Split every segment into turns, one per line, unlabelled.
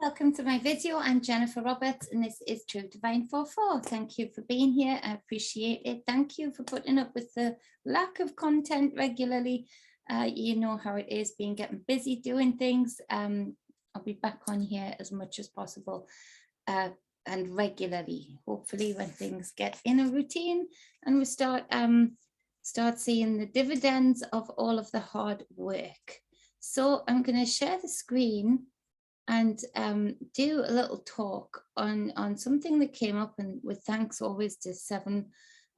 Welcome to my video. I'm Jennifer Roberts and this is True Divine 4-4. Thank you for being here. I appreciate it. Thank you for putting up with the lack of content regularly. You know how it is getting busy doing things. I'll be back on here as much as possible and regularly, hopefully when things get in a routine and we start seeing the dividends of all of the hard work. So I'm going to share the screen and do a little talk on something that came up, and with thanks always to Seven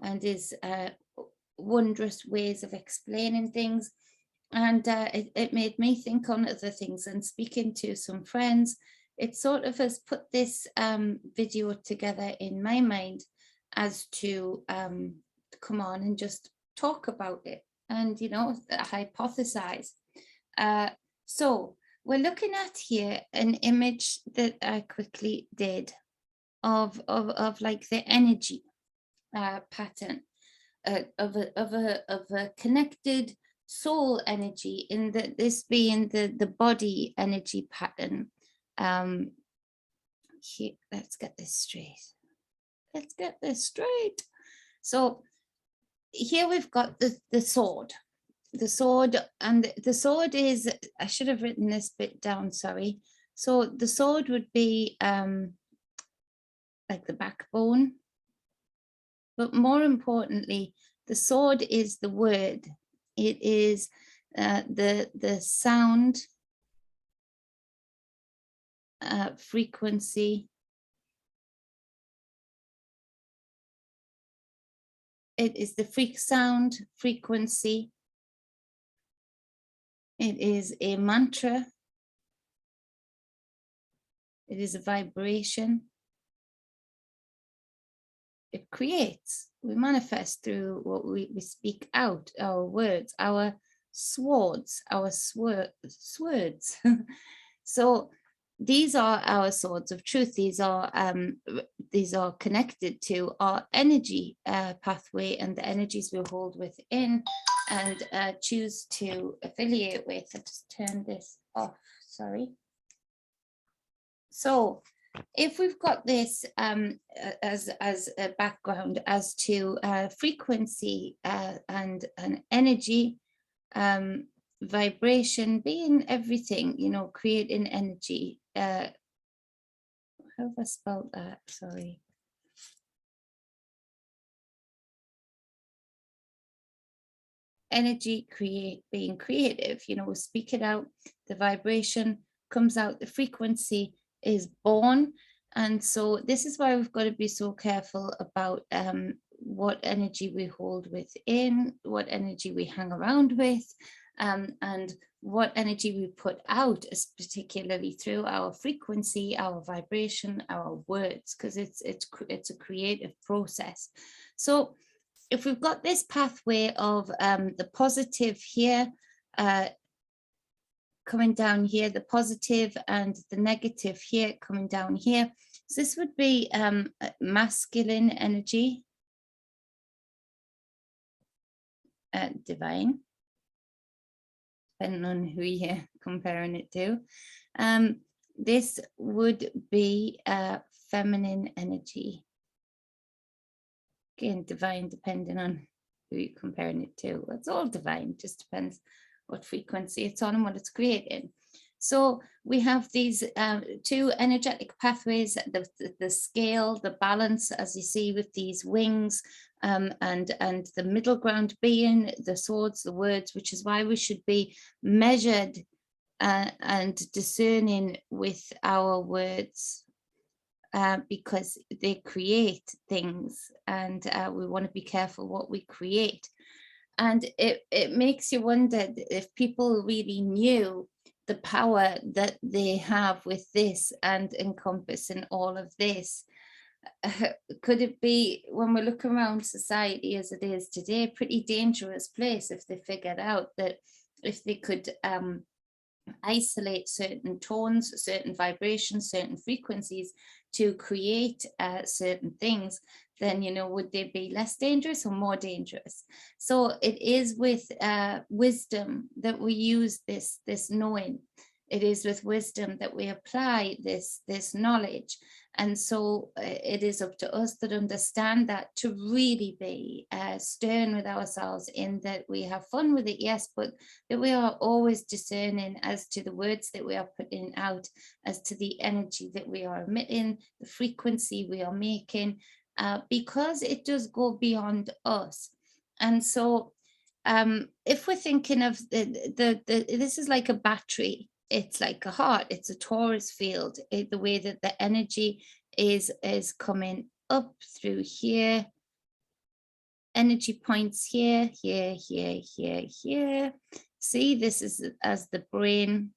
and his wondrous ways of explaining things. And it made me think on other things, and speaking to some friends, it sort of has put this video together in my mind as to come on and just talk about it and, you know, hypothesize. So we're looking at here an image that I quickly did of like the energy pattern of a connected soul energy, in this being the body energy pattern. Here, let's get this straight. Let's get this straight. So here we've got the sword. The sword, and the sword is, I should have written this bit down, sorry. So the sword would be like the backbone, but more importantly, the sword is the word. It is the sound, frequency. It is the sound, frequency. It is a mantra. It is a vibration. It creates. We manifest through what we speak out, our words, our swords, our swords. So these are our swords of truth. These are connected to our energy pathway and the energies we hold within and choose to affiliate with. I'll just turn this off, sorry. So if we've got this as a background as to frequency and energy, vibration being everything, you know, creating energy. How have I spelled that? Sorry. Energy, being creative, you know, speak it out, the vibration comes out, the frequency is born. And so this is why we've got to be so careful about what energy we hold within, what energy we hang around with, and what energy we put out, particularly through our frequency, our vibration, our words, because it's a creative process. So if we've got this pathway of the positive here, coming down here, the positive, and the negative here coming down here. So this would be masculine energy, divine, depending on who you're comparing it to. This would be feminine energy. Again, divine, depending on who you're comparing it to. It's all divine, just depends what frequency it's on and what it's creating. So we have these two energetic pathways, the scale, the balance, as you see with these wings, and the middle ground being the swords, the words, which is why we should be measured and discerning with our words. Because they create things, and we want to be careful what we create. And it makes you wonder if people really knew the power that they have with this and encompassing all of this. Could it be, when we look around society as it is today, a pretty dangerous place if they figured out that if they could isolate certain tones, certain vibrations, certain frequencies to create certain things, then, you know, would they be less dangerous or more dangerous? So it is with wisdom that we use this knowing. it is with wisdom that we apply this knowledge. And so it is up to us that understand that, to really be stern with ourselves, in that we have fun with it, yes, but that we are always discerning as to the words that we are putting out, as to the energy that we are emitting, the frequency we are making, because it does go beyond us. And so if we're thinking of this is like a battery, it's like a heart, it's a torus field, the way that the energy is coming up through here, energy points here, here, here, here, here. See, this is as the brain.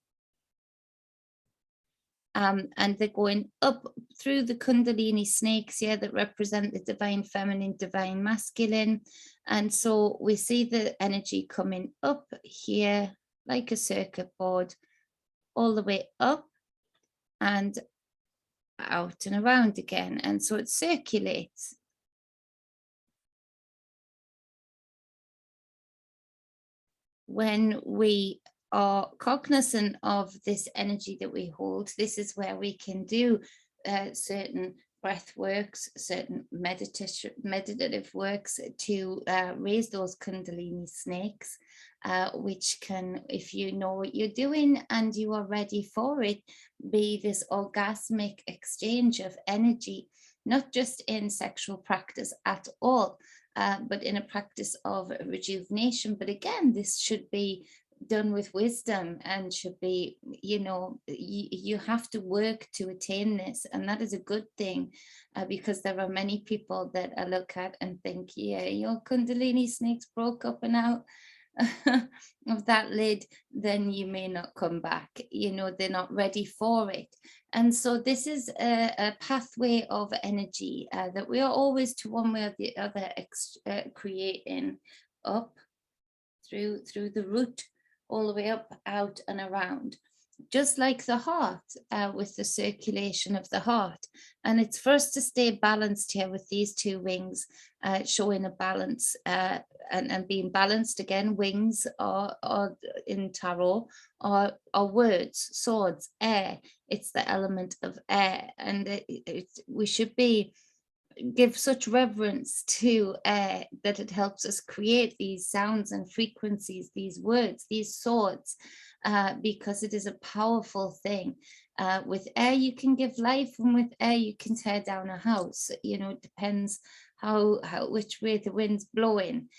And they're going up through the Kundalini snakes here that represent the divine feminine, divine masculine. And so we see the energy coming up here like a circuit board, all the way up and out and around again. And so it circulates. When we are cognizant of this energy that we hold, this is where we can do certain breath works, certain meditative works to raise those Kundalini snakes, which can, if you know what you're doing and you are ready for it, be this orgasmic exchange of energy, not just in sexual practice at all, but in a practice of rejuvenation. But again, this should be done with wisdom and should be, you have to work to attain this. And that is a good thing, because there are many people that I look at and think, yeah, your Kundalini snakes broke up and out of that lid, then you may not come back. They're not ready for it. And so this is a pathway of energy that we are always, to one way or the other, creating up through the root, all the way up, out and around, just like the heart, with the circulation of the heart. And it's for us to stay balanced here with these two wings, showing a balance, and being balanced. Again, wings are in tarot are words, swords, air. It's the element of air, and we should give such reverence to air that it helps us create these sounds and frequencies, these words, these swords, because it is a powerful thing. With air you can give life, and with air you can tear down a house. It depends which way the wind's blowing.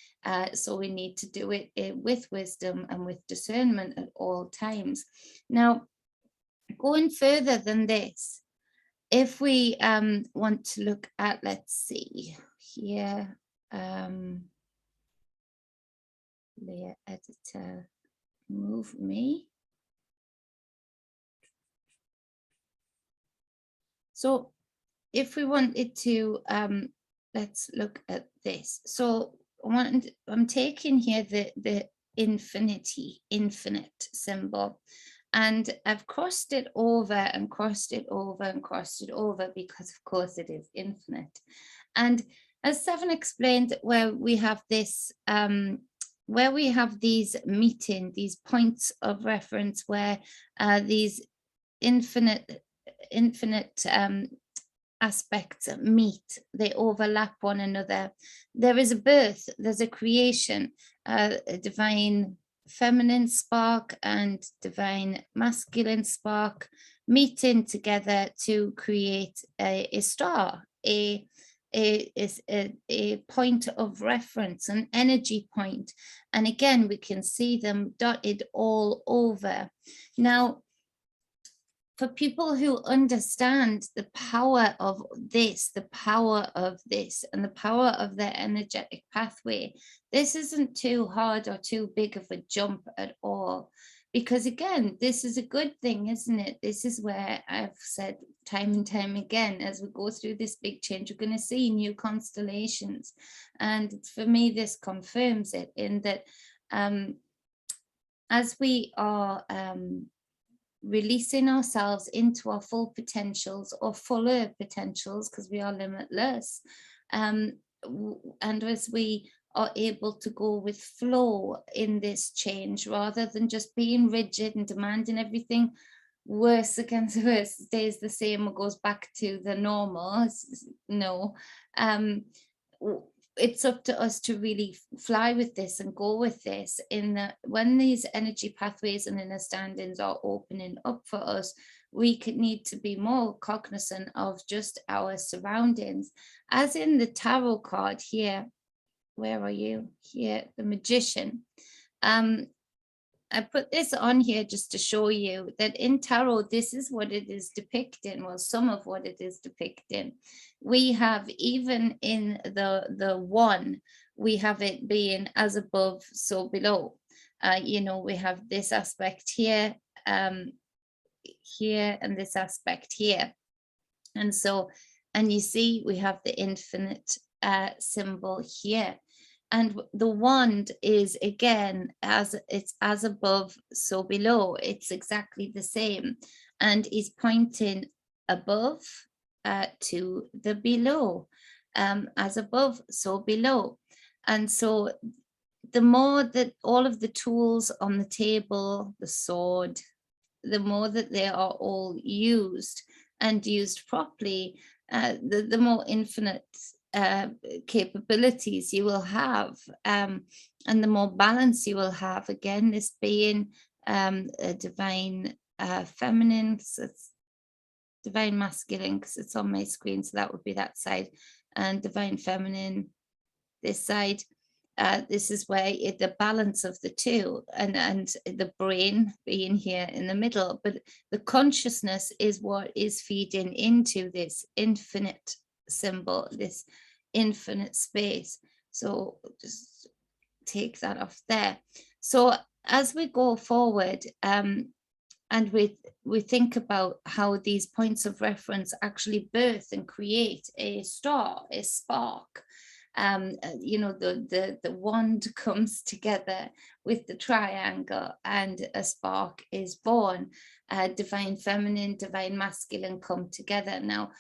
So we need to do it with wisdom and with discernment at all times. Now, going further than this, if we want to look at, let's see here, layer editor, move me. So if we wanted to, let's look at this. So I'm taking here the infinite symbol, and I've crossed it over and crossed it over and crossed it over, because of course it is infinite. And as Seven explained, where we have this, where we have these these points of reference, where these infinite aspects meet, they overlap one another. There is a birth, there's a creation, a divine feminine spark and divine masculine spark meeting together to create a star, a point of reference, an energy point. And again, we can see them dotted all over. Now, for people who understand the power of this, and the power of their energetic pathway, this isn't too hard or too big of a jump at all. Because again, this is a good thing, isn't it? This is where I've said time and time again, as we go through this big change, we're going to see new constellations. And for me, this confirms it, in that as we are releasing ourselves into our full potentials, or fuller potentials, because we are limitless, and as we are able to go with flow in this change, rather than just being rigid and demanding everything worse against worse, stays the same or goes back to the normal. No, it's up to us to really fly with this and go with this, in that when these energy pathways and understandings are opening up for us, we could need to be more cognizant of just our surroundings. As in the tarot card here, where are you? Here, the Magician. I put this on here just to show you that in tarot, this is what it is depicting. Well, some of what it is depicting. We have, even in the one, we have it being as above, so below. You know, we have this aspect here, here, and this aspect here. And so, and you see, we have the infinite symbol here. And the wand is, again, as it's as above, so below. It's exactly the same, and is pointing above to the below, as above, so below. And so the more that all of the tools on the table, the sword, the more that they are all used and used properly, the more infinite capabilities you will have, and the more balance you will have. Again, this being a divine feminine, so it's divine masculine because it's on my screen, so that would be that side, and divine feminine this side. This is where the balance of the two, and the brain being here in the middle, but the consciousness is what is feeding into this infinite symbol, this infinite space. So just take that off there. So as we go forward, and we think about how these points of reference actually birth and create a star, a spark. You know, the wand comes together with the triangle and a spark is born. Divine feminine, divine masculine come together. Now,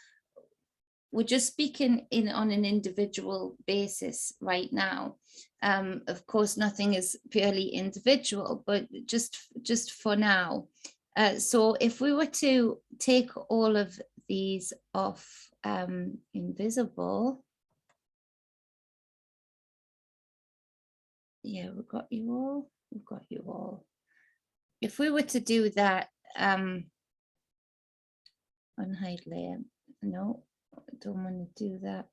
we're just speaking on an individual basis right now. Of course, nothing is purely individual, but just for now. So if we were to take all of these off invisible, yeah, we've got you all. We've got you all. If we were to do that, unhide layer, no, I don't want to do that.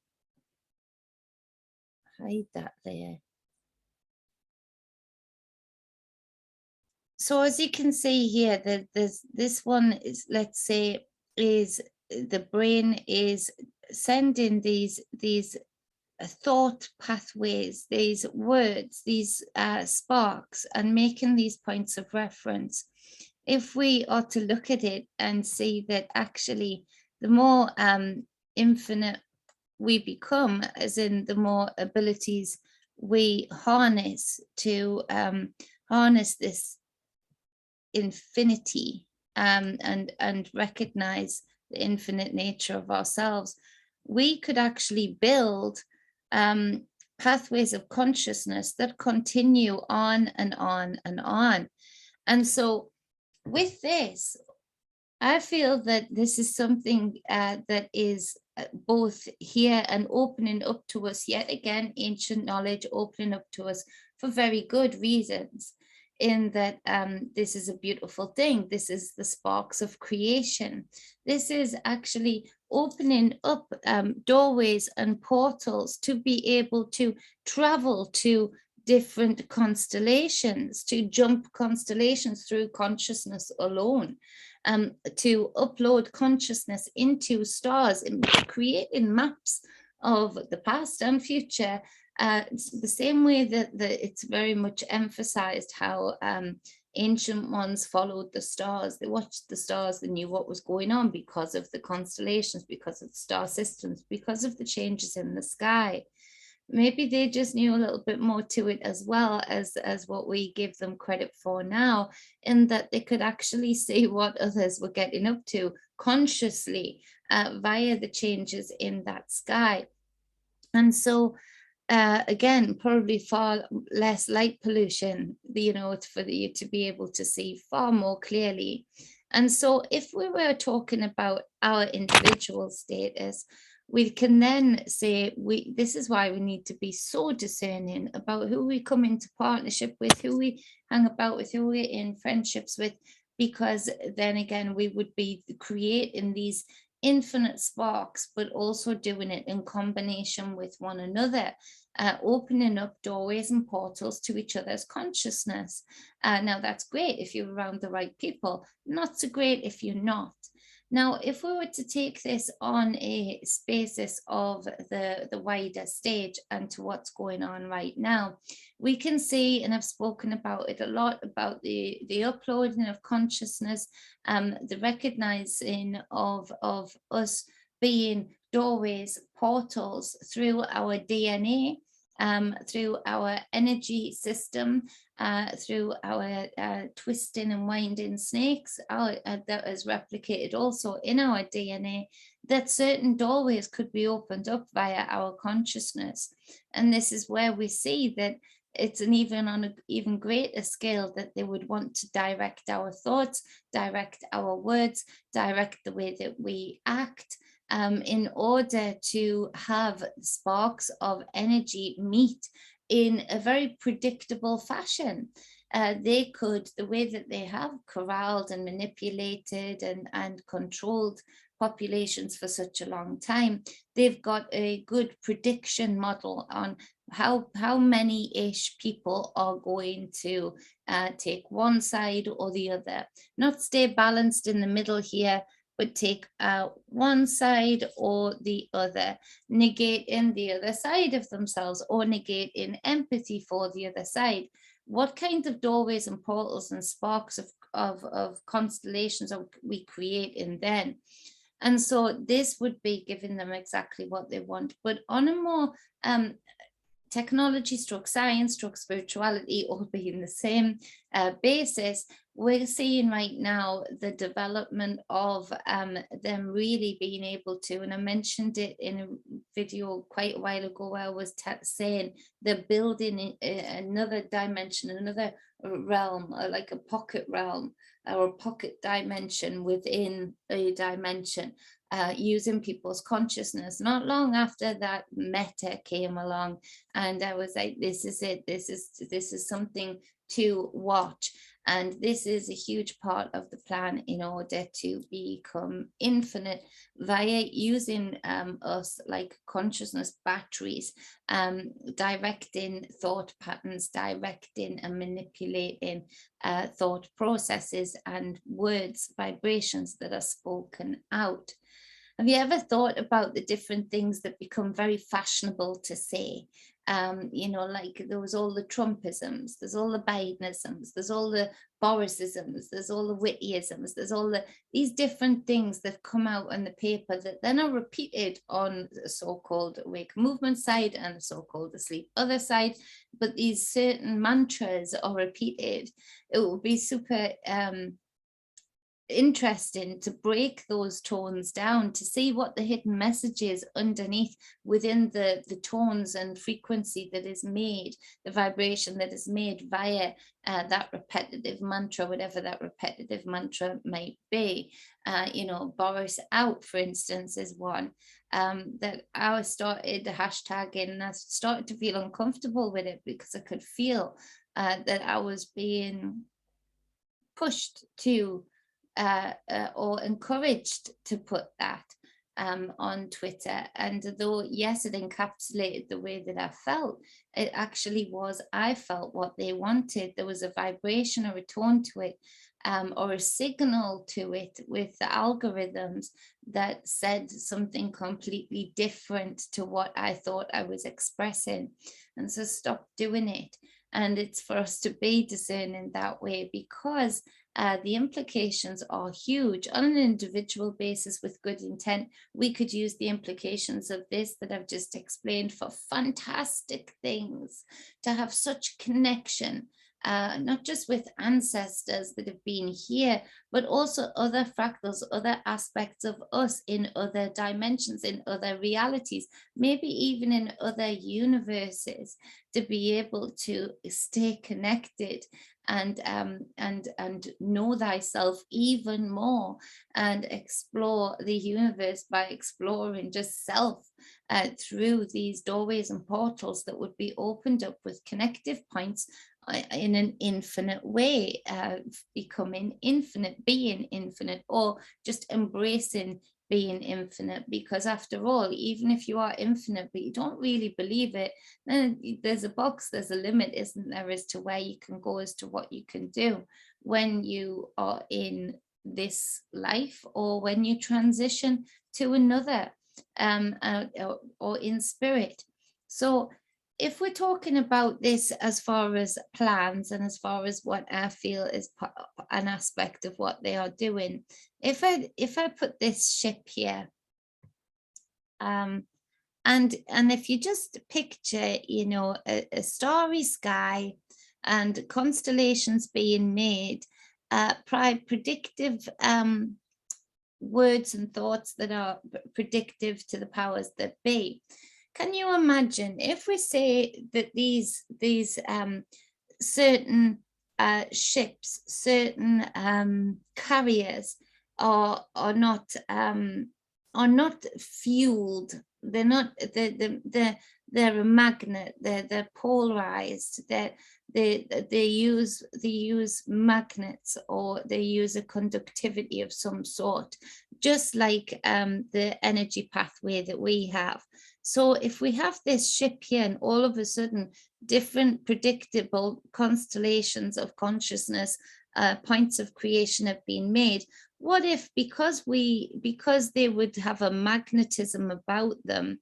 Hide that layer. So as you can see here, that this one is, let's say, is the brain is sending these thought pathways, these words, these sparks, and making these points of reference. If we are to look at it and see that actually the more infinite we become, as in the more abilities we harness to harness this infinity, and recognize the infinite nature of ourselves, we could actually build pathways of consciousness that continue on and on and on. And so with this, I feel that this is something that is both here and opening up to us, yet again, ancient knowledge opening up to us for very good reasons, in that this is a beautiful thing. This is the sparks of creation. This is actually opening up doorways and portals to be able to travel to different constellations, to jump constellations through consciousness alone, to upload consciousness into stars, and creating maps of the past and future. The same way that it's very much emphasized how ancient ones followed the stars. They watched the stars, they knew what was going on because of the constellations, because of the star systems, because of the changes in the sky. Maybe they just knew a little bit more to it as well as what we give them credit for now, in that they could actually see what others were getting up to consciously via the changes in that sky. And so again, probably far less light pollution, it's for you to be able to see far more clearly. And so if we were talking about our individual status, we can then say, this is why we need to be so discerning about who we come into partnership with, who we hang about with, who we're in friendships with, because then again, we would be creating these infinite sparks, but also doing it in combination with one another, opening up doorways and portals to each other's consciousness. Now, that's great if you're around the right people, not so great if you're not. Now, if we were to take this on a basis of the wider stage and to what's going on right now, we can see, and I've spoken about it a lot, about the uploading of consciousness, the recognizing of us being doorways, portals through our DNA, through our energy system, through our twisting and winding snakes, that is replicated also in our DNA, that certain doorways could be opened up via our consciousness. And this is where we see that it's on an even greater scale, that they would want to direct our thoughts, direct our words, direct the way that we act, in order to have sparks of energy meet in a very predictable fashion. They could, the way that they have corralled and manipulated and controlled populations for such a long time, they've got a good prediction model on how many-ish people are going to take one side or the other, not stay balanced in the middle here, but take one side or the other, negating the other side of themselves or negating empathy for the other side. What kind of doorways and portals and sparks of constellations are we creating then? And so this would be giving them exactly what they want, but on a more technology stroke science stroke spirituality all being the same basis, we're seeing right now the development of them really being able to, and I mentioned it in a video quite a while ago where I was saying they're building another dimension, another realm, like a pocket realm or a pocket dimension within a dimension, using people's consciousness. Not long after that, Meta came along, and I was like, this is it, this is something to watch. And this is a huge part of the plan in order to become infinite via using us like consciousness batteries, directing thought patterns, directing and manipulating thought processes and words, vibrations that are spoken out. Have you ever thought about the different things that become very fashionable to say? Like there was all the Trumpisms, there's all the Bidenisms, there's all the Borisisms, there's all the Whittyisms, there's all these different things that come out on the paper that then are repeated on the so-called awake movement side and the so-called asleep other side. But these certain mantras are repeated. It would be super interesting to break those tones down, to see what the hidden message is underneath within the tones and frequency that is made, the vibration that is made via that repetitive mantra, whatever that repetitive mantra might be. Boris out, for instance, is one that I started hashtagging, and I started to feel uncomfortable with it because I could feel that I was being pushed to or encouraged to put that on Twitter. And though, yes, it encapsulated the way that I felt, it actually was, I felt what they wanted. There was a vibration or a tone to it, or a signal to it with the algorithms that said something completely different to what I thought I was expressing. And so stop doing it. And it's for us to be discerning that way, because the implications are huge. On an individual basis with good intent, we could use the implications of this that I've just explained for fantastic things, to have such connection not just with ancestors that have been here, but also other fractals, other aspects of us in other dimensions, in other realities, maybe even in other universes, to be able to stay connected and know thyself even more, and explore the universe by exploring just self through these doorways and portals that would be opened up with connective points in an infinite way, becoming infinite, being infinite, or just embracing being infinite. Because after all, even if you are infinite but you don't really believe it, then there's a box, there's a limit, isn't there, as to where you can go, as to what you can do when you are in this life, or when you transition to another, or in spirit. So if we're talking about this as far as plans, and as far as what I feel is an aspect of what they are doing, if I put this ship here, and if you just picture, you know, a starry sky and constellations being made, predictive words and thoughts that are predictive to the powers that be. Can you imagine if we say that these certain ships, certain carriers are not fueled? They're not. They're a magnet. They're polarized. They use magnets, or they use a conductivity of some sort, just like the energy pathway that we have. So if we have this ship here, and all of a sudden different predictable constellations of consciousness, points of creation have been made, what if, because they would have a magnetism about them,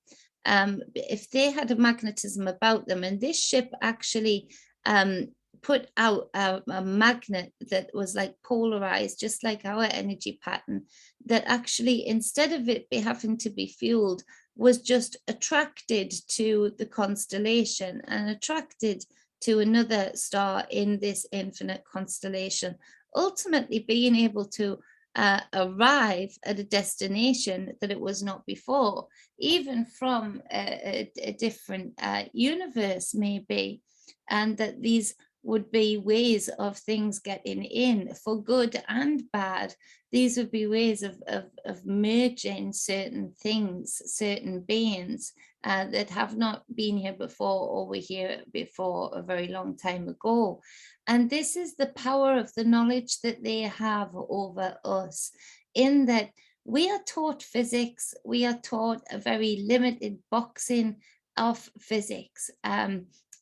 if they had a magnetism about them, and this ship actually put out a magnet that was like polarized, just like our energy pattern, that actually, instead of it having to be fueled, was just attracted to the constellation and attracted to another star in this infinite constellation, ultimately being able to arrive at a destination that it was not before, even from a different universe maybe, and that these would be ways of things getting in, for good and bad. These would be ways of merging certain things, certain beings that have not been here before, or were here before a very long time ago. And this is the power of the knowledge that they have over us, in that we are taught physics, we are taught a very limited boxing of physics.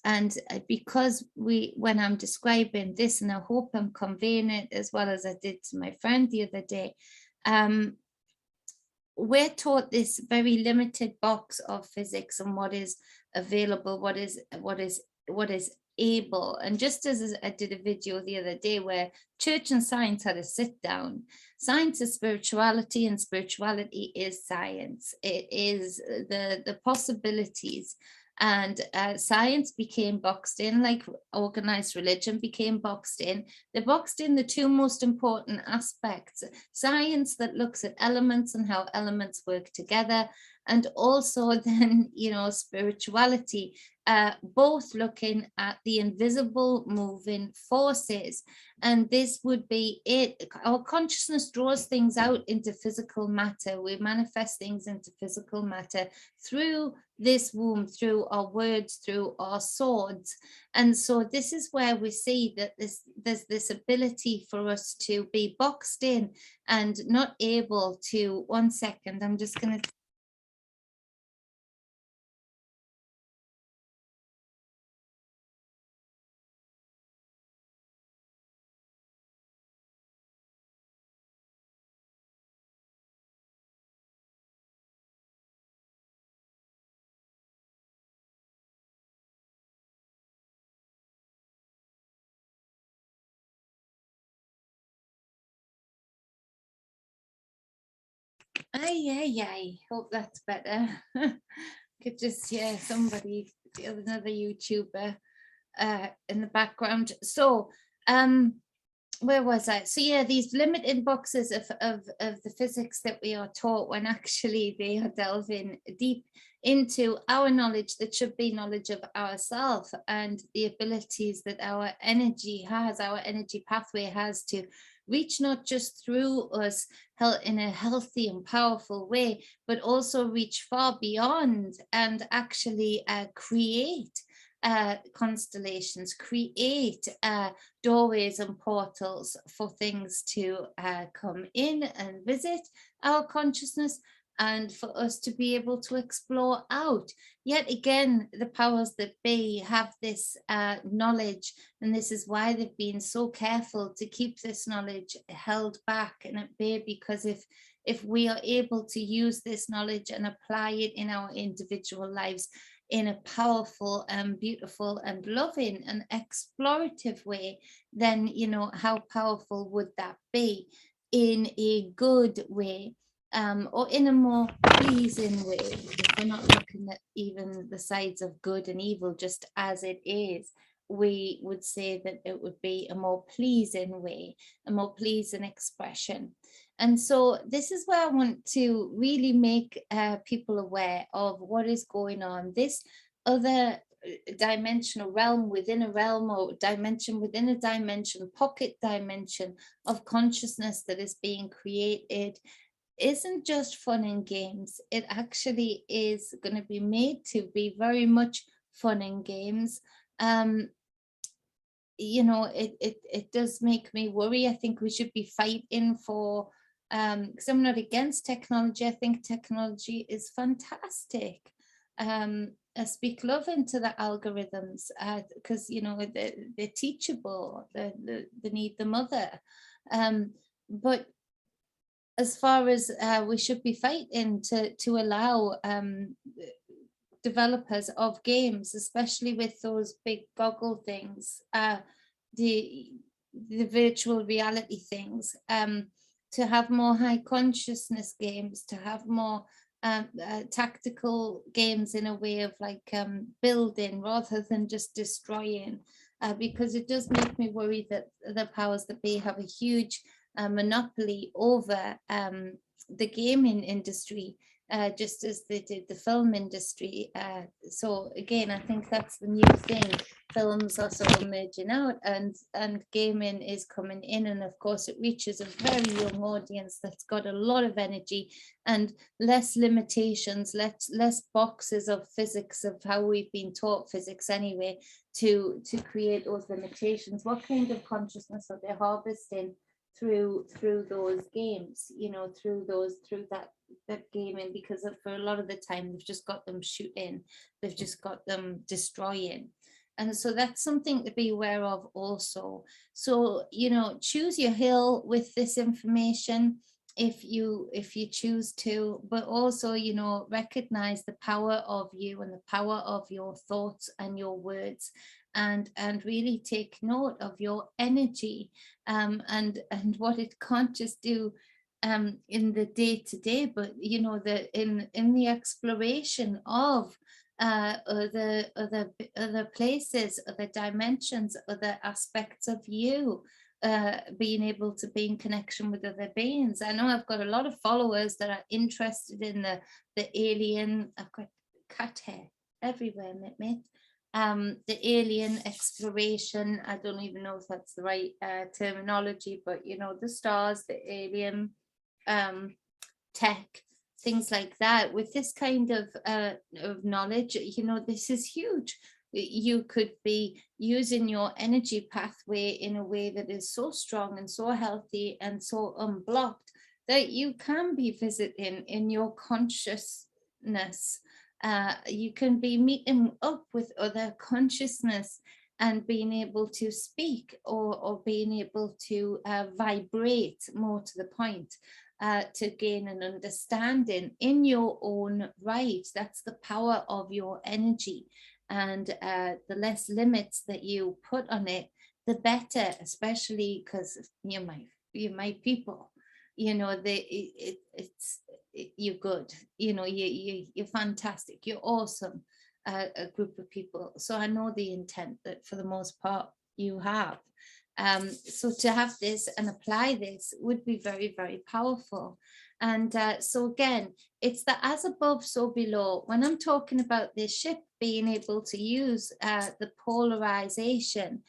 And because when I'm describing this, and I hope I'm conveying it as well as I did to my friend the other day, we're taught this very limited box of physics and what is available, what is able. And just as I did a video the other day where church and science had a sit down, science is spirituality, and spirituality is science. It is the possibilities. And science became boxed in, like organized religion became boxed in. They boxed in the two most important aspects: science that looks at elements and how elements work together, and also then, you know, spirituality, both looking at the invisible moving forces. And this would be it. Our consciousness draws things out into physical matter. We manifest things into physical matter through this womb, through our words, through our swords. And so this is where we see that there's this ability for us to be boxed in and not able to. One second, I'm just going to. I hope that's better. Could just hear somebody, another YouTuber, in the background. So where was I? So yeah, these limited boxes of the physics that we are taught, when actually they are delving deep into our knowledge that should be knowledge of ourselves and the abilities that our energy has, our energy pathway has to reach not just through us in a healthy and powerful way, but also reach far beyond and actually create constellations, create doorways and portals for things to come in and visit our consciousness, and for us to be able to explore out. Yet again, the powers that be have this knowledge, and this is why they've been so careful to keep this knowledge held back and at bay, because if we are able to use this knowledge and apply it in our individual lives in a powerful and beautiful and loving and explorative way, then, you know, how powerful would that be in a good way, or in a more pleasing way, if we're not looking at even the sides of good and evil just as it is. We would say that it would be a more pleasing way, a more pleasing expression. And so this is where I want to really make people aware of what is going on. This other dimensional realm within a realm, or dimension within a dimension, pocket dimension of consciousness that is being created, isn't just fun and games. It actually is going to be made to be very much fun and games. You know, it does make me worry. I think we should be fighting for, because I'm not against technology. I think technology is fantastic. I speak love into the algorithms, because, you know, they're teachable, they need the mother. But as far as we should be fighting to allow developers of games, especially with those big goggle things, the virtual reality things, to have more high consciousness games, to have more tactical games in a way of like building rather than just destroying, because it does make me worry that the powers that be have a huge monopoly over the gaming industry, just as they did the film industry. So again, I think that's the new thing. Films are sort of merging out, and gaming is coming in, and of course it reaches a very young audience that's got a lot of energy and less limitations, less boxes of physics, of how we've been taught physics anyway, to create those limitations. What kind of consciousness are they harvesting through those games, you know, through that gaming? Because for a lot of the time they've just got them shooting, they've just got them destroying. And so that's something to be aware of also. So, you know, choose your hill with this information if you choose to, but also, you know, recognize the power of you and the power of your thoughts and your words, and really take note of your energy, and what it can't just do in the day-to-day, but, you know, in the exploration of other places, other dimensions, other aspects of you, being able to be in connection with other beings. I know I've got a lot of followers that are interested in the alien. I've got cat hair everywhere, mate. The alien exploration, I don't even know if that's the right terminology, but, you know, the stars, the alien tech, things like that. With this kind of knowledge, you know, this is huge. You could be using your energy pathway in a way that is so strong and so healthy and so unblocked that you can be visiting in your consciousness. You can be meeting up with other consciousness and being able to speak, or being able to vibrate, more to the point, to gain an understanding in your own right. That's the power of your energy. And the less limits that you put on it, the better, especially because you're my people. You know, you're good. You know, you're fantastic. You're awesome. a group of people. So I know the intent that for the most part you have. So to have this and apply this would be very, very powerful. And so again, it's the as above, so below. When I'm talking about this ship being able to use the polarization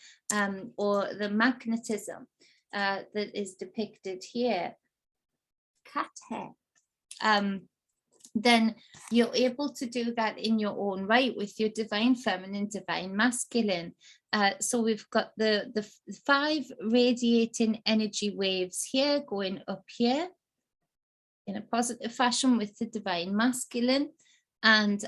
or the magnetism that is depicted here, CAT-HEKATE-A, then you're able to do that in your own right with your divine feminine, divine masculine. So we've got the 5 radiating energy waves here going up here in a positive fashion with the divine masculine, and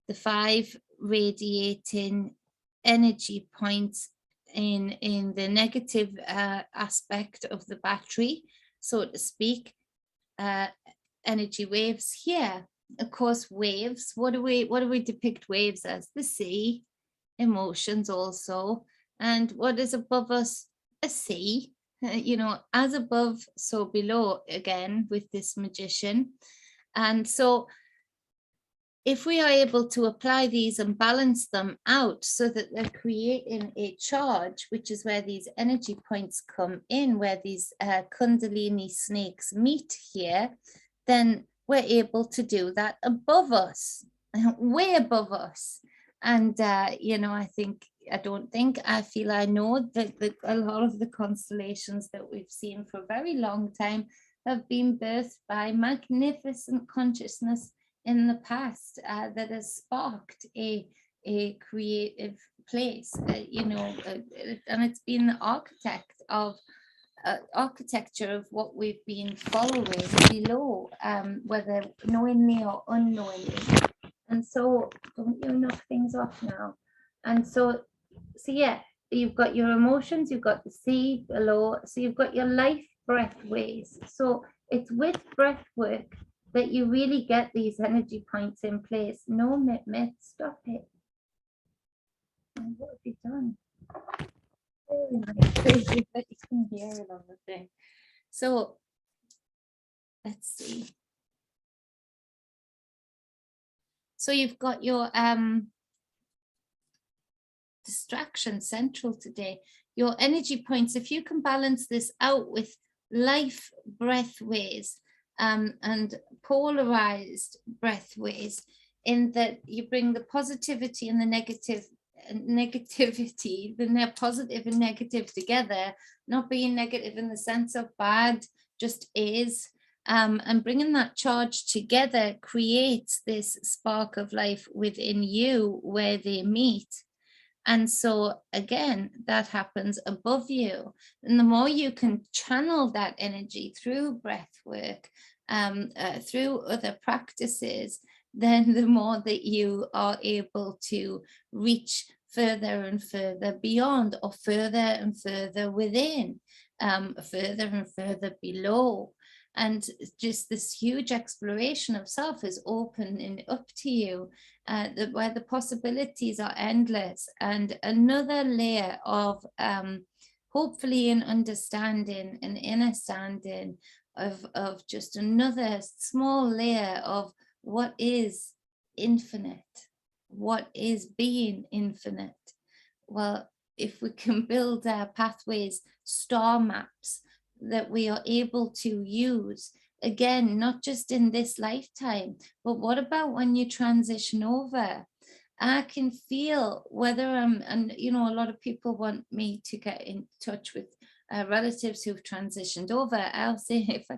the 5 radiating energy points in the negative aspect of the battery, so to speak. Energy waves here. Of course, waves, what do we depict waves as? The sea, emotions also. And what is above us? A sea. You know, as above, so below, again with this magician. And so if we are able to apply these and balance them out so that they're creating a charge, which is where these energy points come in, where these Kundalini snakes meet here, then we're able to do that above us, way above us. And, you know, I feel I know that a lot of the constellations that we've seen for a very long time have been birthed by magnificent consciousness in the past that has sparked a creative place, you know, and it's been the architecture of what we've been following below, whether knowingly or unknowingly. And so, don't you knock things off now? And so yeah, you've got your emotions, you've got the sea below, so you've got your life breath ways. So it's with breath work that you really get these energy points in place. No, Mit, stop it. And what have you done? Crazy that you can hear it on the thing. So let's see. So you've got your distraction central today. Your energy points, if you can balance this out with life breath ways, and polarized breathways, in that you bring the positivity and the negativity, the positive and negative together, not being negative in the sense of bad, just is, and bringing that charge together creates this spark of life within you where they meet. And so again, that happens above you. And the more you can channel that energy through breath work, through other practices, then the more that you are able to reach further and further beyond, or further and further within, further and further below. And just this huge exploration of self is opening up to you, where the possibilities are endless, and another layer of hopefully an understanding, an inner standing of just another small layer of what is infinite, what is being infinite. Well, if we can build our pathways, star maps that we are able to use, again, not just in this lifetime, but what about when you transition over? I can feel whether and you know, a lot of people want me to get in touch with relatives who've transitioned over. I'll say if I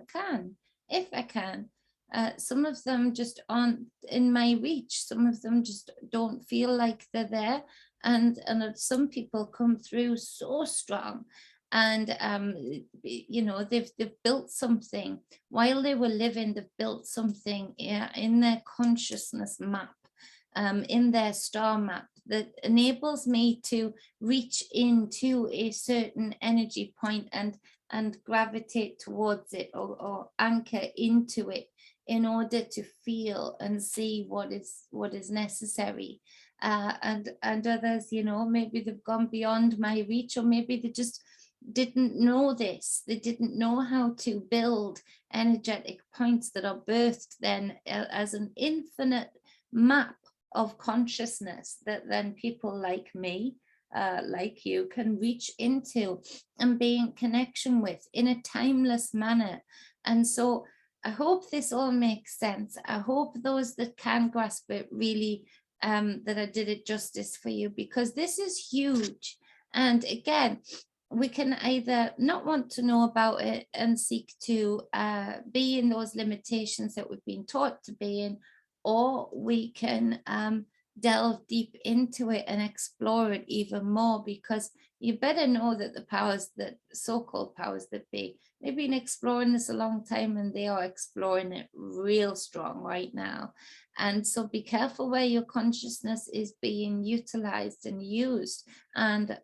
can. Some of them just aren't in my reach. Some of them just don't feel like they're there. And some people come through so strong. And, you know, they've built something while they were living. They've built something in their consciousness map, in their star map, that enables me to reach into a certain energy point and gravitate towards it, or anchor into it, in order to feel and see what is necessary. And others, you know, maybe they've gone beyond my reach, or maybe they just didn't know this. They didn't know how to build energetic points that are birthed then as an infinite map of consciousness that then people like me, like you, can reach into and be in connection with in a timeless manner. And so I hope this all makes sense. I hope those that can grasp it really, that I did it justice for you, because this is huge. And again, we can either not want to know about it and seek to be in those limitations that we've been taught to be in, or we can delve deep into it and explore it even more, because you better know that the powers that, so-called powers that be, they've been exploring this a long time, and they are exploring it real strong right now. And so be careful where your consciousness is being utilized and used, and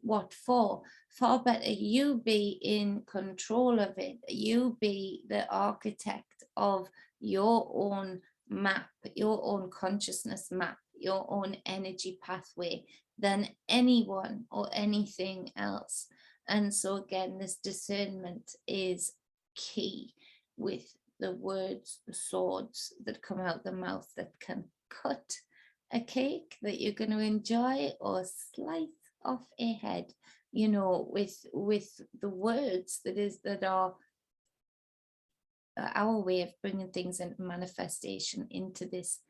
what for. Far better you be in control of it. You be the architect of your own map, your own consciousness map, your own energy pathway, than anyone or anything else. And so again, this discernment is key with the words, the swords that come out the mouth that can cut a cake that you're going to enjoy, or slice off a head, you know, with the words that are our way of bringing things into manifestation into this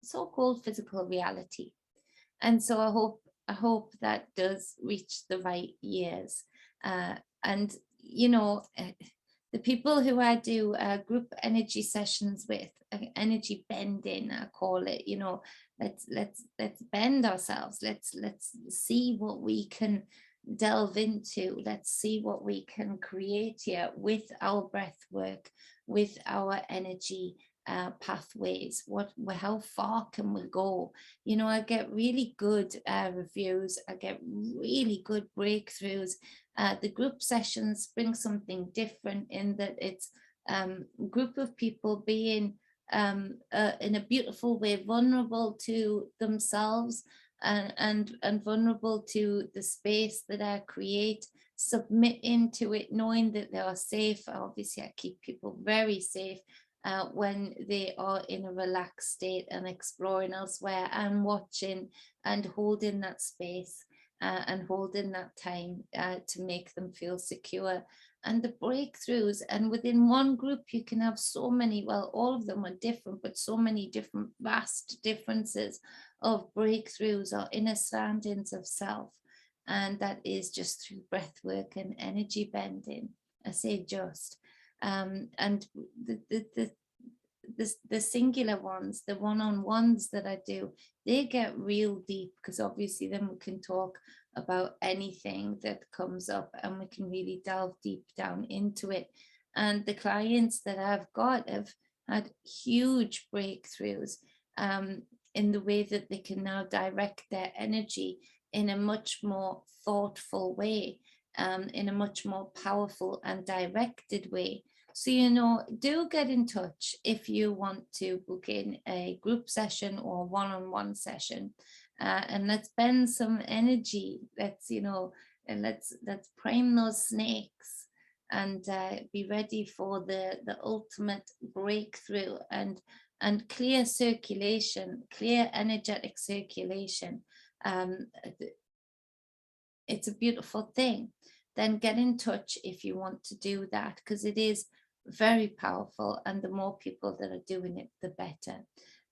so-called physical reality. And so I hope that does reach the right ears. And you know, the people who I do group energy sessions with, energy bending, I call it, you know, let's bend ourselves. Let's see what we can delve into. Let's see what we can create here with our breath work, with our energy pathways. How far can we go? You know, I get really good reviews. I get really good breakthroughs. The group sessions bring something different, in that it's a group of people being in a beautiful way vulnerable to themselves, and vulnerable to the space that I create, submitting to it, knowing that they are safe. Obviously, I keep people very safe when they are in a relaxed state and exploring elsewhere, and watching and holding that space and holding that time to make them feel secure. And the breakthroughs, and within one group you can have so many, well, all of them are different, but so many different vast differences of breakthroughs or understandings of self. And that is just through breath work and energy bending. I say just. And the singular ones, the one-on-ones that I do, they get real deep, because obviously then we can talk about anything that comes up, and we can really delve deep down into it. And the clients that I've got have had huge breakthroughs in the way that they can now direct their energy in a much more thoughtful way, in a much more powerful and directed way. So, you know, do get in touch if you want to book in a group session or one-on-one session, and let's bend some energy. Let's, you know, and let's prime those snakes, and be ready for the ultimate breakthrough and clear circulation, clear energetic circulation. It's a beautiful thing. Then get in touch if you want to do that, because it is very powerful, and the more people that are doing it, the better.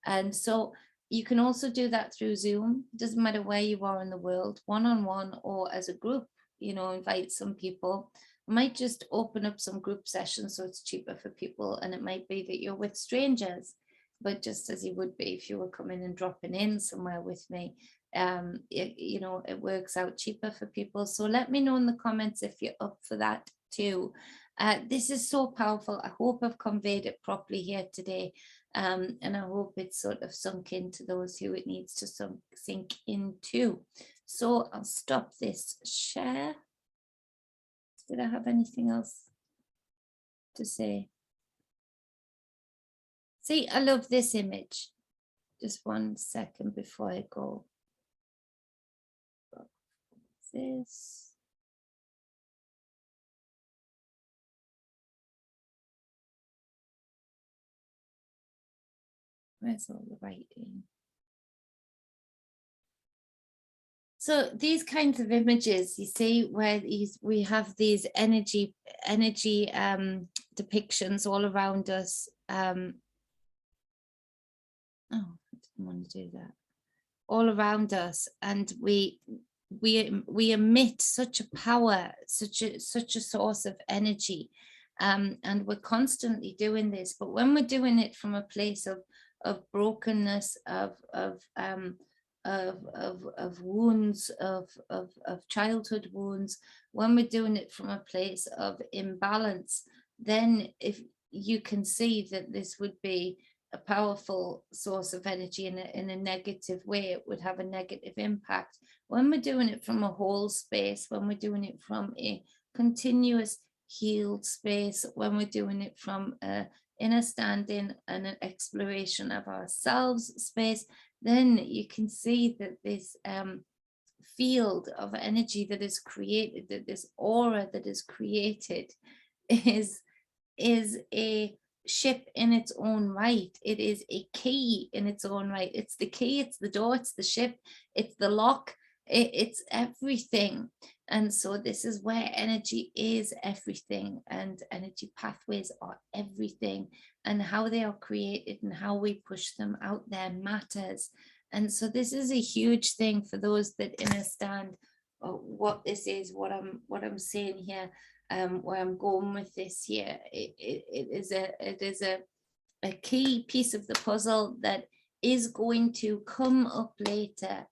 And so you can also do that through Zoom. Doesn't matter where you are in the world, one-on-one or as a group. You know, invite some people. I might just open up some group sessions so it's cheaper for people, and it might be that you're with strangers, but just as you would be if you were coming and dropping in somewhere with me. You know, it works out cheaper for people. So let me know in the comments if you're up for that too. This is so powerful. I hope I've conveyed it properly here today, and I hope it's sort of sunk into those who it needs to sink into. So I'll stop this share. Did I have anything else to say? See, I love this image. Just 1 second before I go. This. Where's all the writing? So these kinds of images, you see, where we have these energy depictions all around us. Oh, I didn't want to do that. All around us, and we emit such a power, such a source of energy, and we're constantly doing this. But when we're doing it from a place of brokenness, of wounds, of childhood wounds, when we're doing it from a place of imbalance, then if you can see that this would be a powerful source of energy in a negative way, it would have a negative impact. When we're doing it from a whole space, when we're doing it from a continuous healed space, when we're doing it from a inner standing and an exploration of ourselves space, then you can see that this field of energy that is created, that this aura that is created, is a ship in its own right. It is a key in its own right. It's the key, it's the door, it's the ship, it's the lock, it's everything. And so this is where energy is everything, and energy pathways are everything, and how they are created and how we push them out there matters. And so this is a huge thing for those that understand what this is, what I'm saying here. Where I'm going with this here, it is a key piece of the puzzle that is going to come up later.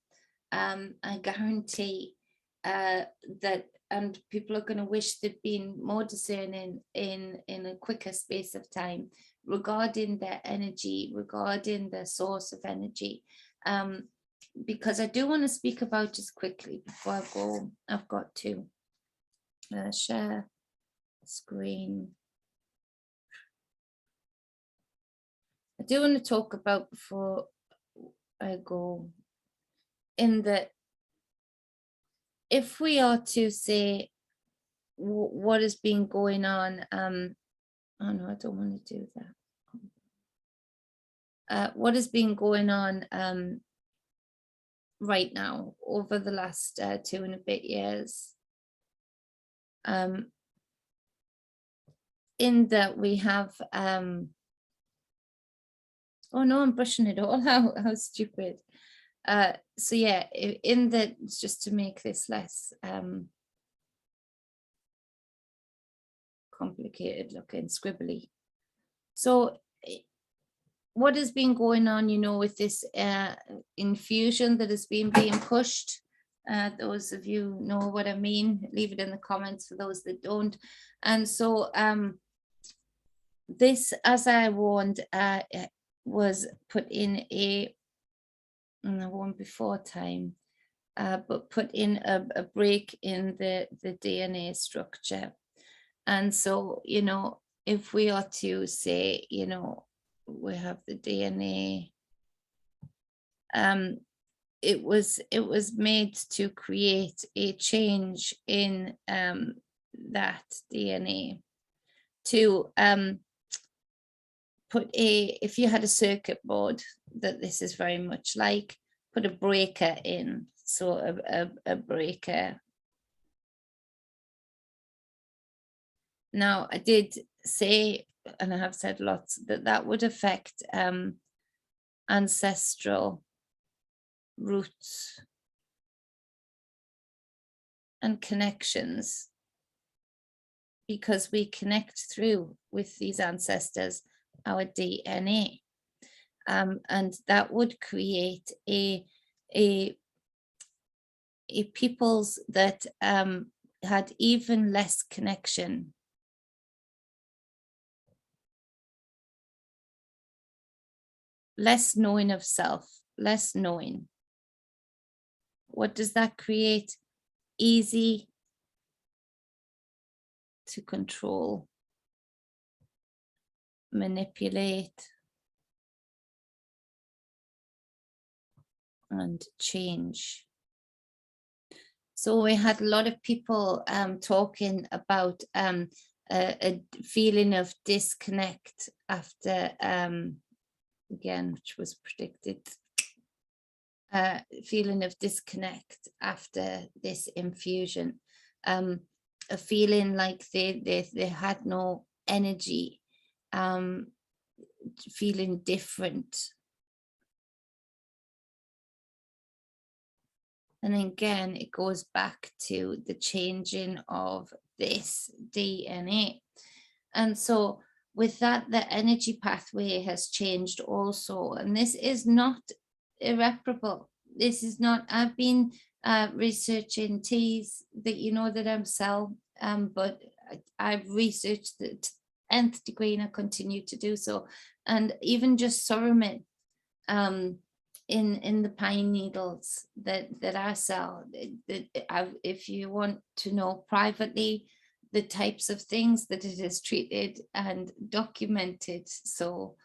I guarantee that, and people are going to wish they'd been more discerning in a quicker space of time regarding their energy, regarding the source of energy. Because I do want to speak about, just quickly before I go, I've got to share screen. I do want to talk about, before I go, in that if we are to say what has been going on, oh no, I don't want to do that. What has been going on right now over the last 2 and a bit years, in that we have oh no, I'm brushing it all out, how stupid. So yeah, in that, just to make this less complicated looking, scribbly. So what has been going on, you know, with this infusion that has been being pushed? Those of you know what I mean, leave it in the comments for those that don't. And so this, as I warned, was put in the one before time, but put in a break in the DNA structure. And so, you know, if we are to say, you know, we have the DNA, it was made to create a change in that DNA to put if you had a circuit board that this is very much like, put a breaker in, so a breaker. Now, I did say, and I have said lots, that would affect ancestral roots and connections, because we connect through with these ancestors, our DNA, and that would create a peoples that had even less connection, less knowing of self, less knowing. What does that create? Easy to control, manipulate, and change. So we had a lot of people talking about a feeling of disconnect after, again, which was predicted, feeling of disconnect after this infusion, a feeling like they had no energy, feeling different. And again, it goes back to the changing of this DNA. And so with that, the energy pathway has changed also. And this is not irreparable. This is not, I've been researching teas that you know that I'm sell, but I've researched the nth degree and I continue to do so. And even just Suramin, in the pine needles that I sell, if you want to know privately the types of things that it is treated and documented, so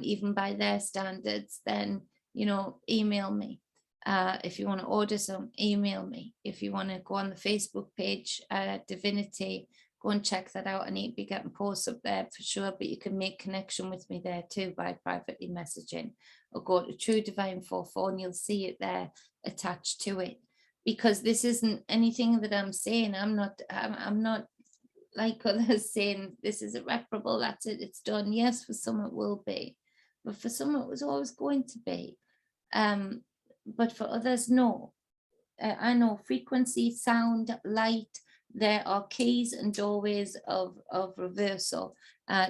even by their standards, then email me. If you want to order some, email me. If you want to go on the Facebook page, Divinity, go and check that out. I need to be getting posts up there for sure, but you can make connection with me there too by privately messaging, or go to True Divine 44 and you'll see it there attached to it. Because this isn't anything that I'm saying. I'm not like others saying this is irreparable, that's it, it's done. Yes, for some it will be, but for some it was always going to be. But for others, no. I know frequency, sound, light, there are keys and doorways of reversal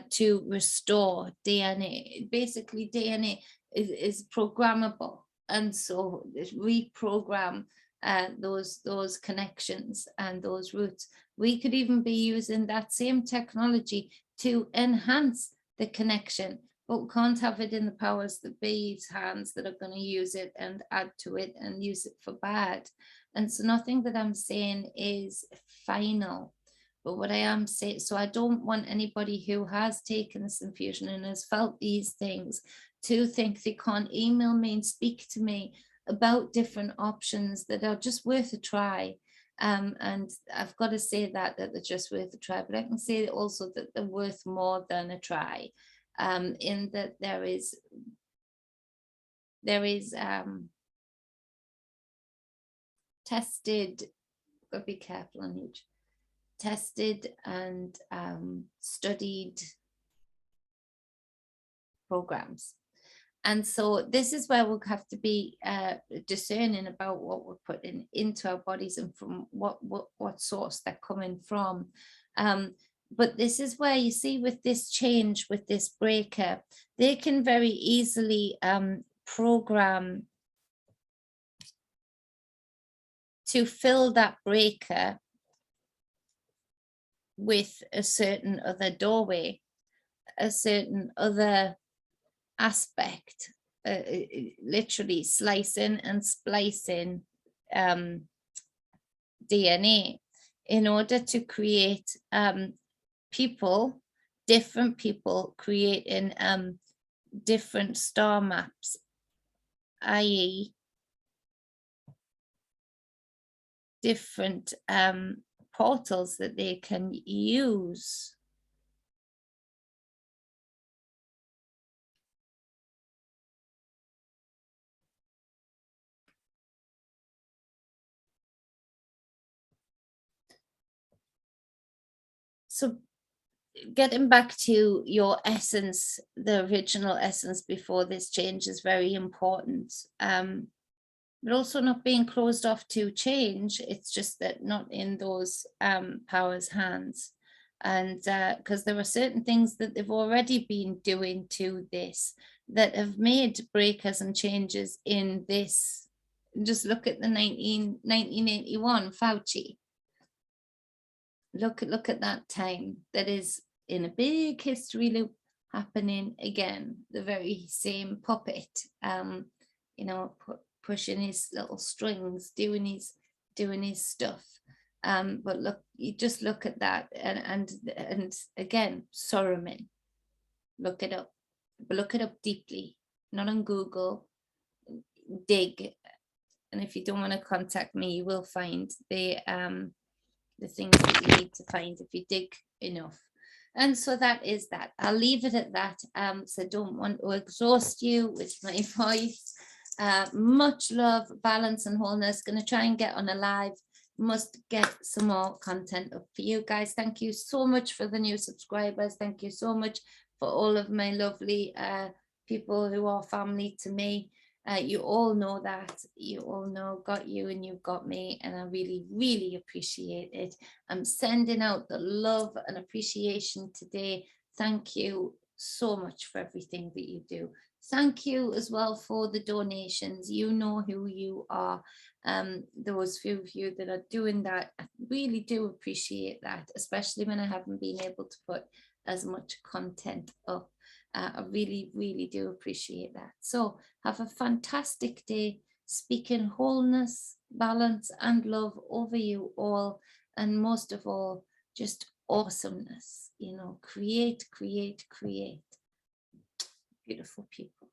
to restore DNA. Basically, DNA is programmable, and so reprogram those connections and those roots. We could even be using that same technology to enhance the connection, but we can't have it in the powers that be's hands that are going to use it and add to it and use it for bad. And so nothing that I'm saying is final, but what I am saying, so I don't want anybody who has taken this infusion and has felt these things to think they can't email me and speak to me about different options that are just worth a try. And I've got to say that they're just worth a try, but I can say also that they're worth more than a try. In that there is tested, gotta be careful on each, tested and studied programs. And so this is where we'll have to be discerning about what we're putting into our bodies and from what source they're coming from. But this is where you see with this change, with this breaker, they can very easily program to fill that breaker with a certain other doorway, a certain other aspect, literally slicing and splicing DNA in order to create different people creating different star maps, i.e. different portals that they can use. So getting back to your essence, the original essence before this change is very important. But also not being closed off to change. It's just that not in those powers' hands. And because there are certain things that they've already been doing to this that have made breakers and changes in this. Just look at the 1981 Fauci. Look at that time. That is in a big history loop happening again. The very same puppet, pushing his little strings, doing his stuff. But look, you just look at that, and again, Suramin. Look it up, but look it up deeply, not on Google. Dig, and if you don't want to contact me, you will find the things that you need to find if you dig enough. And so that is that. I'll leave it at that. So don't want to exhaust you with my voice. Much love, balance and wholeness. Going to try and get on a live. Must get some more content up for you guys. Thank you so much for the new subscribers. Thank you so much for all of my lovely people who are family to me. You all know that. You all know, got you and you've got me, and I really, really appreciate it. I'm sending out the love and appreciation today. Thank you so much for everything that you do. Thank you as well for the donations. You know who you are. Those few of you that are doing that, I really do appreciate that, especially when I haven't been able to put as much content up. I really, really do appreciate that. So have a fantastic day, speaking wholeness, balance and love over you all. And most of all, just awesomeness, you know, create, create, create. Beautiful people.